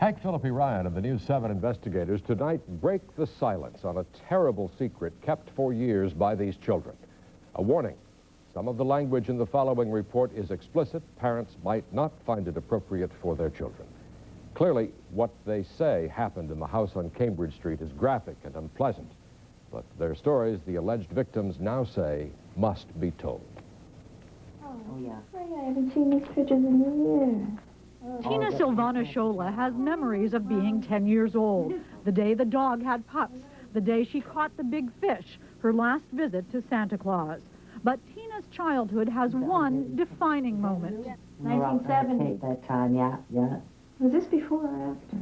Hank Philippi Ryan of the News 7 investigators tonight break the silence on a terrible secret kept for years by these children. A warning, some of the language in the following report is explicit. Parents might not find it appropriate for their children. Clearly, what they say happened in the house on Cambridge Street is graphic and unpleasant, but their stories, the alleged victims now say, must be told. Oh yeah. I haven't seen these pictures in a year. Tina Silvana Shola has memories of being 10 years old, the day the dog had pups, the day she caught the big fish, her last visit to Santa Claus. But Tina's childhood has one defining moment. 1970. That time, yeah. Was this before or after?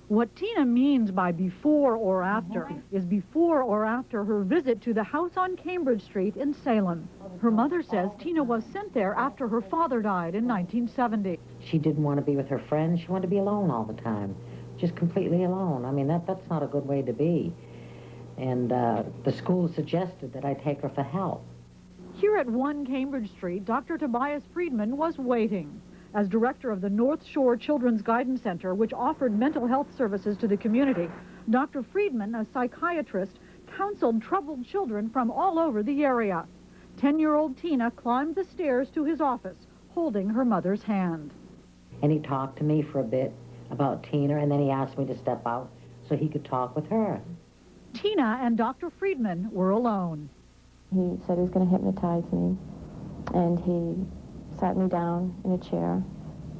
What Tina means by before or after is before or after her visit to the house on Cambridge Street in Salem. Her mother says Tina was sent there after her father died in 1970. She didn't want to be with her friends. She wanted to be alone all the time, just completely alone. I mean, that's not a good way to be. And the school suggested that I take her for help. Here at 1 Cambridge Street, Dr. Tobias Friedman was waiting. As director of the North Shore Children's Guidance Center, which offered mental health services to the community, Dr. Friedman, a psychiatrist, counseled troubled children from all over the area. 10-year-old Tina climbed the stairs to his office, holding her mother's hand. And he talked to me for a bit about Tina, and then he asked me to step out so he could talk with her. Tina and Dr. Friedman were alone. He said he was going to hypnotize me, and he sat me down in a chair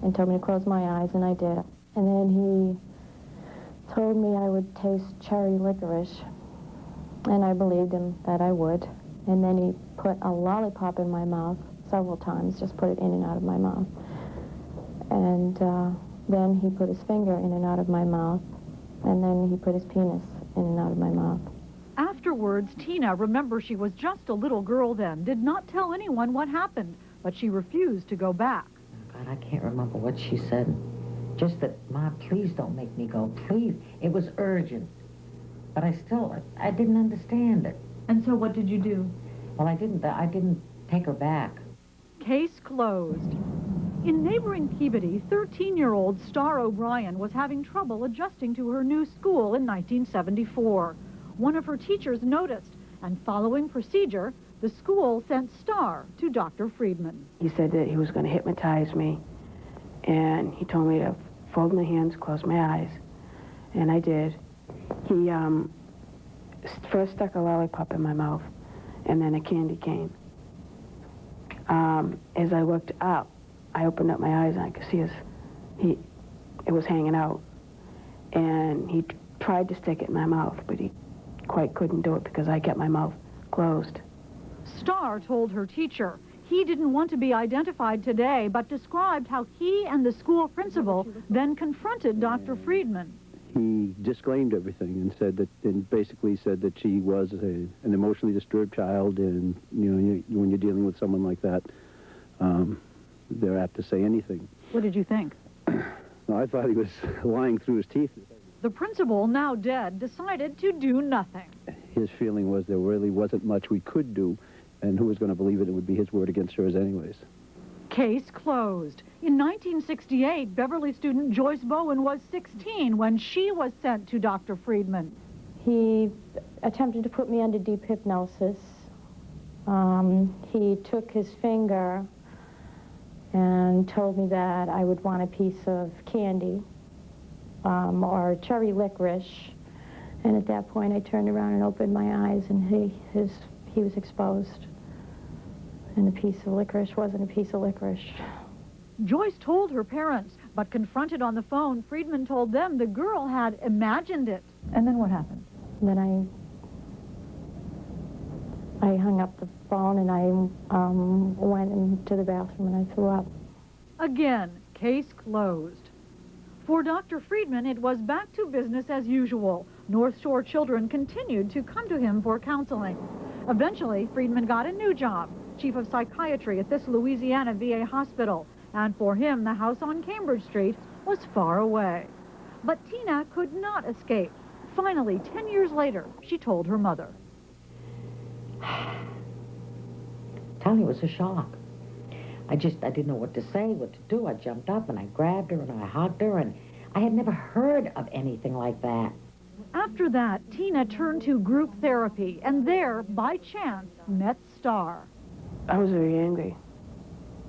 and told me to close my eyes, and I did. And then he told me I would taste cherry licorice, and I believed him that I would. And then he put a lollipop in my mouth several times, just put it in and out of my mouth. And then he put his finger in and out of my mouth, and then he put his penis in and out of my mouth. Afterwards, Tina, remember she was just a little girl then, did not tell anyone what happened, but she refused to go back. God, I can't remember what she said. Just that, Ma, please don't make me go, please. It was urgent. But I didn't understand it. And so what did you do? Well, I didn't take her back. Case closed. In neighboring Peabody, 13-year-old Star O'Brien was having trouble adjusting to her new school in 1974. One of her teachers noticed, and following procedure, the school sent Star to Dr. Friedman. He said that he was going to hypnotize me, and he told me to fold my hands, close my eyes, and I did. He first stuck a lollipop in my mouth, and then a candy cane. As I looked up, I opened up my eyes, and I could see it was hanging out, and he tried to stick it in my mouth, but he quite couldn't do it because I kept my mouth closed. Star told her teacher he didn't want to be identified today, but described how he and the school principal then confronted Dr. Friedman. He disclaimed everything and said that, and basically said that she was an emotionally disturbed child, and when you're dealing with someone like that, they're apt to say anything. What did you think? Well, I thought he was lying through his teeth. The principal, now dead, decided to do nothing. His feeling was there really wasn't much we could do, and who was going to believe it? It would be his word against hers anyways. Case closed. In 1968, Beverly student Joyce Bowen was 16 when she was sent to Dr. Friedman. He attempted to put me under deep hypnosis. He took his finger and told me that I would want a piece of candy or cherry licorice. And at that point, I turned around and opened my eyes, and he was exposed. And a piece of licorice wasn't a piece of licorice. Joyce told her parents, but confronted on the phone, Friedman told them the girl had imagined it. And then what happened? Then I hung up the phone, and I went into the bathroom, and I threw up. Again, case closed. For Dr. Friedman, it was back to business as usual. North Shore children continued to come to him for counseling. Eventually, Friedman got a new job, chief of psychiatry at this Louisiana VA hospital. And for him, the house on Cambridge Street was far away. But Tina could not escape. Finally, 10 years later, she told her mother. Tell me, it was a shock. I didn't know what to say, what to do. I jumped up and I grabbed her and I hugged her, and I had never heard of anything like that. After that, Tina turned to group therapy and there, by chance, met Star. I was very angry.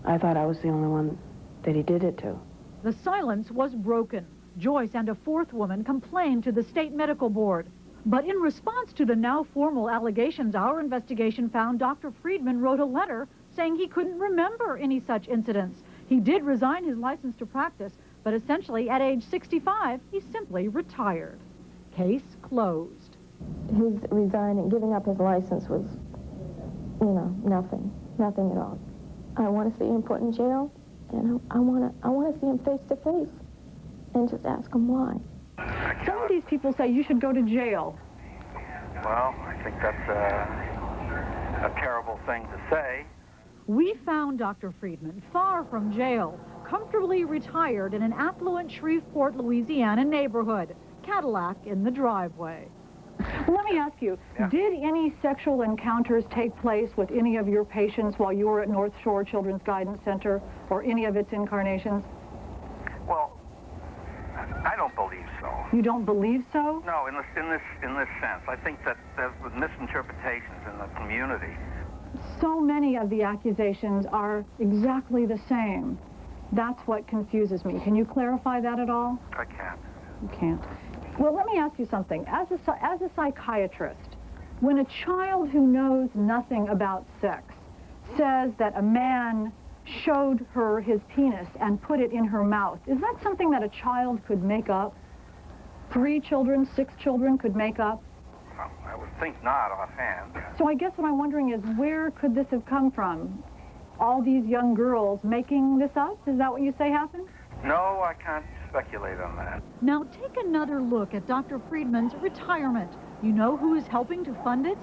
I thought I was the only one that he did it to. The silence was broken. Joyce and a fourth woman complained to the state medical board. But in response to the now formal allegations, our investigation found Dr. Friedman wrote a letter saying he couldn't remember any such incidents. He did resign his license to practice, but essentially at age 65, he simply retired. Case closed. His resigning, giving up his license was, nothing at all. I want to see him put in jail, and I want to see him face to face and just ask him why. Some of these people say you should go to jail. Well, I think that's a terrible thing to say. We found Dr. Friedman far from jail, comfortably retired in an affluent Shreveport, Louisiana neighborhood, Cadillac in the driveway. Let me ask you, did any sexual encounters take place with any of your patients while you were at North Shore Children's Guidance Center or any of its incarnations? Well, I don't believe so. You don't believe so? No, in this sense, I think that there's misinterpretations in the community. So many of the accusations are exactly the same. That's what confuses me. Can you clarify that at all? I can't. You can't. Well, let me ask you something. As a psychiatrist, when a child who knows nothing about sex says that a man showed her his penis and put it in her mouth, is that something that a child could make up? 3 children, 6 children could make up? Well, I would think not offhand. So I guess what I'm wondering is, where could this have come from? All these young girls making this up? Is that what you say happened? No, I can't speculate on that. Now take another look at Dr. Friedman's retirement. You know who is helping to fund it?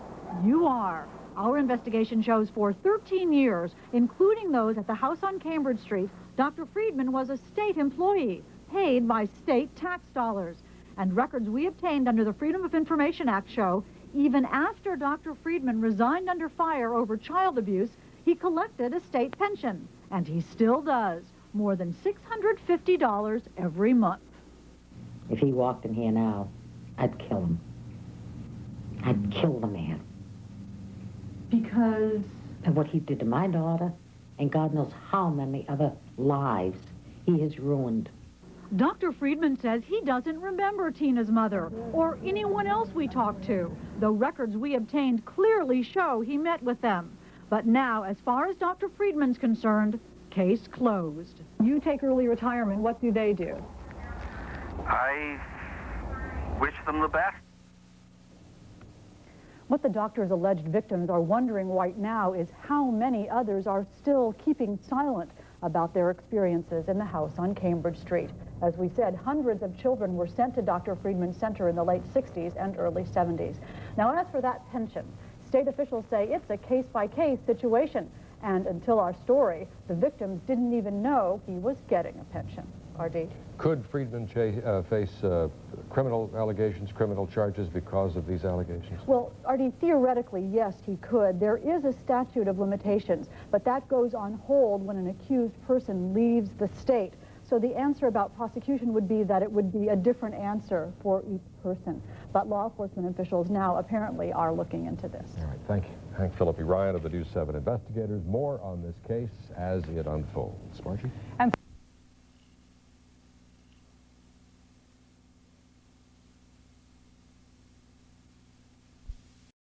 You are. Our investigation shows for 13 years, including those at the house on Cambridge Street, Dr. Friedman was a state employee, paid by state tax dollars. And records we obtained under the Freedom of Information Act show, even after Dr. Friedman resigned under fire over child abuse, he collected a state pension. And he still does. More than $650 every month. If he walked in here now, I'd kill him. I'd kill the man. Because? And what he did to my daughter, and God knows how many other lives he has ruined. Dr. Friedman says he doesn't remember Tina's mother or anyone else we talked to, though records we obtained clearly show he met with them. But now, as far as Dr. Friedman's concerned, case closed. You take early retirement, what do they do? I wish them the best. What the doctor's alleged victims are wondering right now is how many others are still keeping silent about their experiences in the house on Cambridge Street. As we said, hundreds of children were sent to Dr. Friedman's center in the late 60s and early 70s. Now, as for that pension, state officials say it's a case-by-case situation. And until our story, the victims didn't even know he was getting a pension. R.D. Could Friedman face criminal allegations, criminal charges because of these allegations? Well, R.D., theoretically, yes, he could. There is a statute of limitations, but that goes on hold when an accused person leaves the state. So the answer about prosecution would be that it would be a different answer for each person. But law enforcement officials now apparently are looking into this. All right, thank you. Hank Philippi Ryan of the News 7 Investigators. More on this case as it unfolds. Margie?